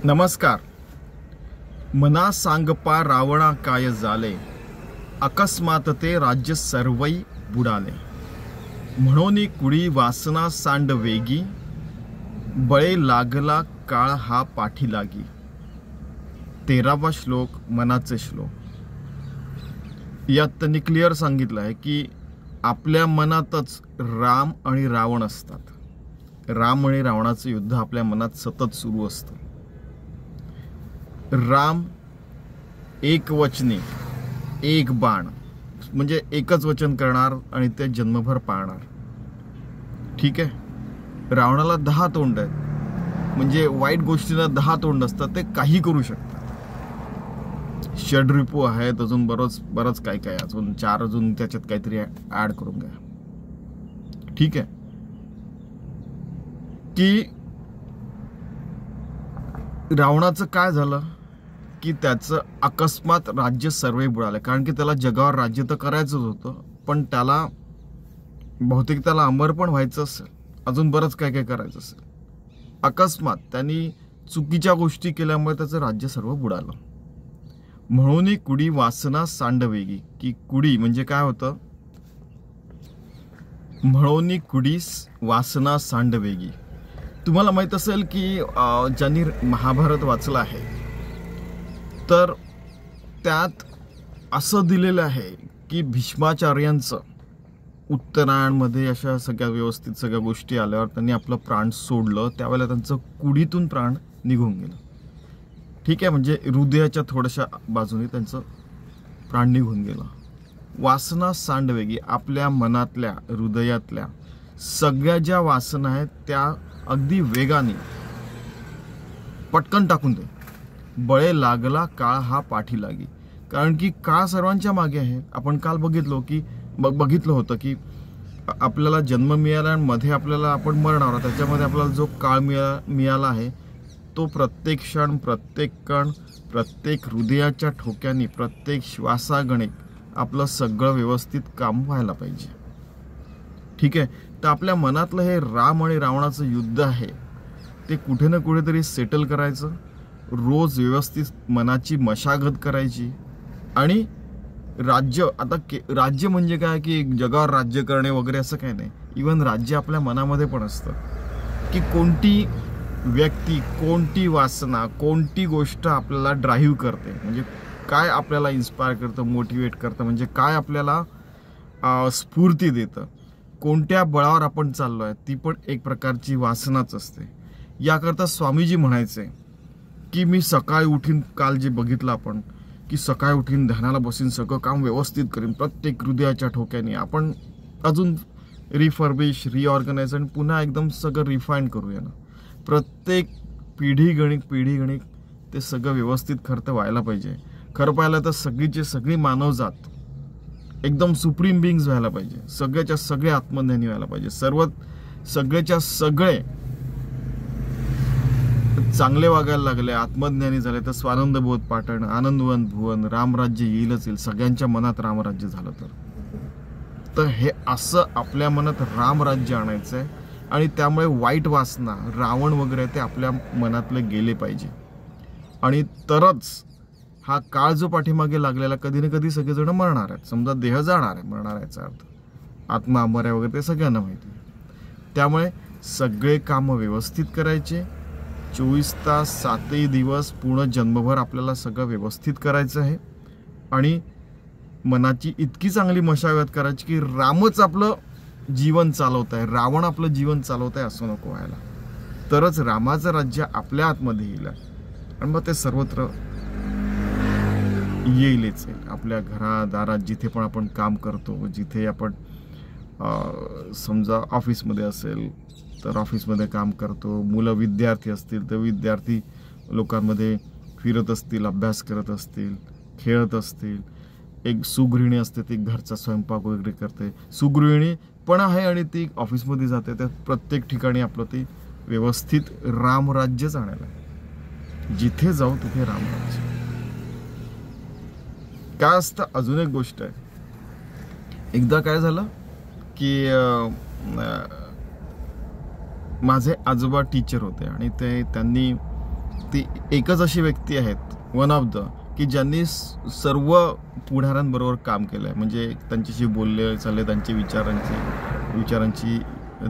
नमस्कार. मना सांगपा रावणा काय झाले, अकस्मात ते राज्य सर्वै बुडाले. म्हणून कुडी वासना सांड वेगी, बळे लागला काळ हा पाठी लागी. 13वा श्लोक मनाचे श्लोक. यात त्यांनी क्लिअर सांगितलं आहे की आपल्या मनातच राम आणि रावण असतात. राम आणि रावणाचं युद्ध आपल्या मनात सतत सुरू असतं. राम एक वचनी, एक बाण, म्हणजे एकच वचन करणार आणि ते जन्मभर पाळणार. ठीक आहे. रावणाला 10 तोंड आहेत, म्हणजे वाईट गोष्टीला 10 तोंड असतात, ते काही करू शकतात. षड्रिपू आहेत, अजून बरंच काय काय, अजून 4 अजून त्याच्यात काहीतरी ऍड करून घ्या. ठीक आहे. की रावणाचं काय झालं की त्याचं अकस्मात राज्य सर्वे बुडाले. कारण की त्याला जगावर राज्य तर करायचंच होतं, पण त्याला बहुतेक त्याला अमर पण व्हायचं असेल, अजून बरंच काय काय करायचं असेल. अकस्मात त्यांनी चुकीच्या गोष्टी केल्यामुळे त्याचं राज्य सर्व बुडालं. म्हणून कुडी वासना सांडवेगी. की कुडी म्हणजे काय होतं, म्हणून कुडी वासना सांडवेगी. तुम्हाला माहित असेल की ज्यांनी महाभारत वाचलं आहे तर त्यात असं दिलेलं आहे की भीष्माचार्यांचं उत्तरायणमध्ये अशा सगळ्या व्यवस्थित सगळ्या गोष्टी आल्यावर त्यांनी आपलं प्राण सोडलं, त्यावेळेला त्यांचं कुडीतून प्राण निघून गेलं. ठीक आहे. म्हणजे हृदयाच्या थोड्याशा बाजूने त्यांचं प्राण निघून गेलं. वासना सांडवेगी. आपल्या मनातल्या हृदयातल्या सगळ्या ज्या वासना आहेत त्या अगदी वेगाने पटकन टाकून दे. बळे लागला काळ हा पाठी लागी. कारण की काळ सर्वांच्या मागे आहे. आपण काल बघितलं होतं की आपल्याला जन्म मिळाला आणि मध्ये आपल्याला आपण मरणार, त्याच्यामध्ये आपल्याला जो काळ मिळाला आहे तो प्रत्येक क्षण, प्रत्येक कण, प्रत्येक हृदयाच्या ठोक्यांनी, प्रत्येक श्वासागणिक आपलं सगळं व्यवस्थित काम व्हायला पाहिजे. ठीक आहे. तर आपल्या मनातलं हे राम आणि रावणाचं युद्ध आहे ते कुठे ना कुठेतरी सेटल करायचं. रोज व्यवस्थित मनाची मशागत करायची. आणि राज्य, आता राज्य म्हणजे काय की जगावर राज्य करणे वगैरे असं काही नाही. इवन राज्य आपल्या मनामध्ये पण असतं. की कोणती व्यक्ती, कोणती वासना, कोणती गोष्ट आपल्याला ड्राईव्ह करते, म्हणजे काय आपल्याला इन्स्पायर करतं, मोटिवेट करतं, म्हणजे काय आपल्याला स्फूर्ती देतं, कोणत्या बळावर आपण चाललो आहे, ती पण एक प्रकारची वासनाच असते. याकरता स्वामीजी म्हणायचे की मी सकाळी उठीन, काल जे बघितलं आपण की सकाळी उठीन ध्यानाला बसीन, सगळं काम व्यवस्थित करीन, प्रत्येक हृदयाच्या ठोक्याने आपण अजून रिफर्बिश, रिऑर्गनाइज आणि पुन्हा एकदम सगळं रिफाईन करूया ना. प्रत्येक पिढी गणिक ते सगळं व्यवस्थित खरं व्हायला पाहिजे. खरं पाहिलं तर सगळीची सगळी मानवजात एकदम सुप्रीम बिंग्स व्हायला पाहिजे. सगळ्याच्या सगळे आत्मज्ञानी व्हायला पाहिजे. सगळ्याच्या सगळे चांगले वागायला लागले, आत्मज्ञानी झाले तर स्वानंद बोध पाठण, आनंदवंत भुवन, रामराज्य येईलच येईल. सगळ्यांच्या मनात रामराज्य झालं तर हे असं आपल्या मनात रामराज्य आणायचं आहे. आणि त्यामुळे वाईट वासना, रावण वगैरे ते आपल्या मनातले गेले पाहिजे. आणि तरच हा काळ जो पाठीमागे लागलेला, कधी ना कधी सगळेजण मरणार आहेत. समजा देह जाणार आहे, मरणार आहे याचा अर्थ, आत्मा अमर आहे वगैरे, ते सगळ्यांना माहिती आहे. त्यामुळे सगळे कामं व्यवस्थित करायचे. 24 तास 7 दिवस पूर्ण जन्मभर आपल्याला सगळं व्यवस्थित करायचं आहे. आणि मनाची इतकी चांगली मशागत करायची की रामच आपलं जीवन चालवत आहे, रावण आपलं जीवन चालवत आहे असं नको व्हायला. तरच रामाचं राज्य आपल्या आतमध्ये येईल आणि मग ते सर्वत्र येईलच. आपल्या घरादारात जिथे पण आपण काम करतो, जिथे आपण समजा ऑफिसमध्ये असेल तर ऑफिसमध्ये काम करतो, मुलं विद्यार्थी असतील तर विद्यार्थी लोकांमध्ये फिरत असतील, अभ्यास करत असतील, खेळत असतील. एक सुगृहिणी असते, ती घरचा स्वयंपाक वगैरे करते, सुगृहिणी पण आहे आणि ती ऑफिसमध्ये जाते. त्या प्रत्येक ठिकाणी आपलं ते व्यवस्थित रामराज्यच आणायला, जिथे जाऊ तिथे रामराज्य. काय असतं, अजून एक गोष्ट आहे. एकदा काय झालं की माझे आजोबा टीचर होते आणि त्यांनी ती एकच अशी व्यक्ती आहेत, वन ऑफ द, की ज्यांनी सर्व पुढाऱ्यांबरोबर काम केलं आहे. म्हणजे त्यांच्याशी बोलले चालले, त्यांचे विचारांची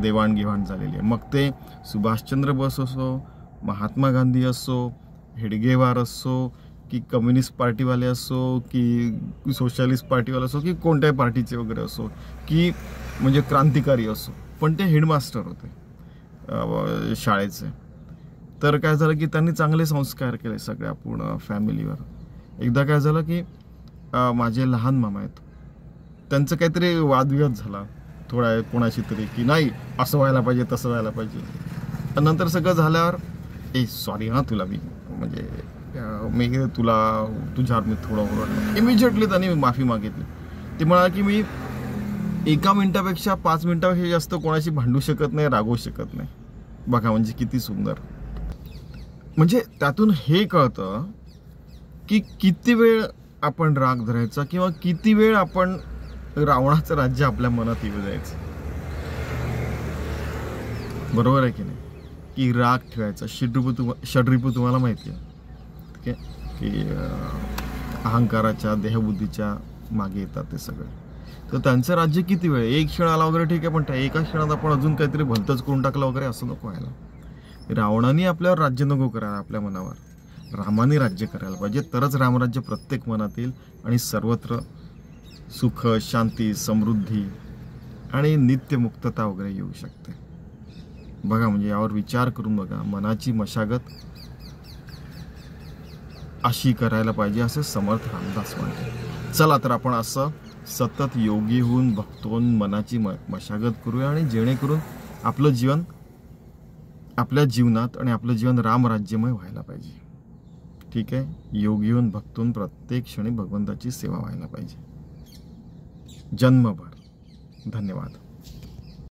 देवाणघेवाण झालेली आहे. मग ते सुभाषचंद्र बोस असो, महात्मा गांधी असो, हेडगेवार असो, की कम्युनिस्ट पार्टीवाले असो, की सोशलिस्ट पार्टीवाले असो, की कोणत्याही पार्टीचे वगैरे असो, की म्हणजे क्रांतिकारी असो, पण ते हेडमास्टर होते शाळेचे. तर काय झालं की त्यांनी चांगले संस्कार केले सगळ्या पूर्ण फॅमिलीवर. एकदा काय झालं की माझे लहान मामा आहेत, त्यांचं काहीतरी वादविवाद झाला थोडा कोणाशी तरी, की नाही असं व्हायला पाहिजे तसं व्हायला पाहिजे. नंतर सगळं झाल्यावर सॉरी हां तुला मी म्हणजे मी तुझ्यावर मी थोडं ओरडलो. इमिजिएटली त्यांनी माफी मागितली. ते म्हणाले की मी 1 मिनिटापेक्षा 5 मिनिटापेक्षा जास्त कोणाशी भांडू शकत नाही, रागवू शकत नाही. बघा म्हणजे किती सुंदर. म्हणजे त्यातून हे कळतं की किती वेळ आपण राग धरायचा किंवा किती वेळ आपण रावणाचं राज्य आपल्या मनात येऊ द्यायचं. बरोबर आहे की नाही? की राग ठेवायचा. षड्रिपू तुम्हाला माहिती आहे, ठीक आहे, की अहंकाराच्या देहबुद्धीच्या मागे येतात ते सगळे. तर त्यांचं राज्य किती वेळ, एक क्षण आला वगैरे ठीक आहे, पण त्या एका क्षणात आपण अजून काहीतरी भलतंच करून टाकलं वगैरे असं नको व्हायला. रावणाने आपल्यावर राज्य नको करायला, आपल्या मनावर रामाने राज्य करायला पाहिजे. तरच रामराज्य प्रत्येक मनात येईल आणि सर्वत्र सुख, शांती, समृद्धी आणि नित्यमुक्तता वगैरे येऊ शकते. बघा म्हणजे यावर विचार करून बघा. मनाची मशागत अशी करायला पाहिजे असे समर्थ रामदास म्हणते. चला तर आपण असं सतत योगी होऊन भक्तोन मनाची मशागत करूया आणि जेणेकरून आपलं जीवन आपल्या जीवनात आणि आपलं जीवन रामराज्यमय व्हायला पाहिजे. ठीक आहे. योगी होऊन भक्तोन प्रत्येक क्षणी भगवंताची सेवा व्हायला पाहिजे जन्मभर. धन्यवाद.